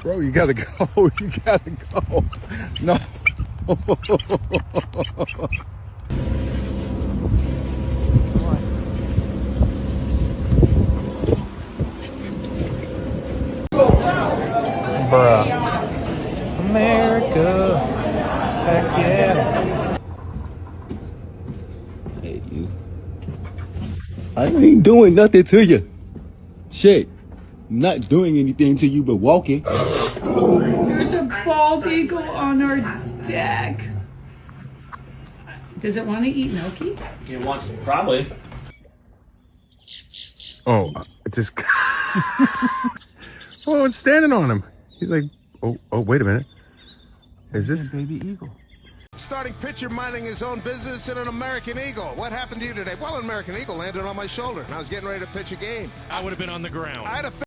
Bro, you gotta go. You gotta go. No. Bruh. America. Heck yeah. Hey, you. I ain't doing nothing to you. Shit. I'm not doing anything to you but walking. There's a bald eagle on our deck. Does it want to eat Milky? It wants probably. Oh, it just. Oh, it's standing on him. He's like, oh, wait a minute. Is this Baby eagle? Starting pitcher minding his own business in an American Eagle. What happened to you today? Well, an American Eagle landed on my shoulder, and I was getting ready to pitch a game. I would have been on the ground. I'd have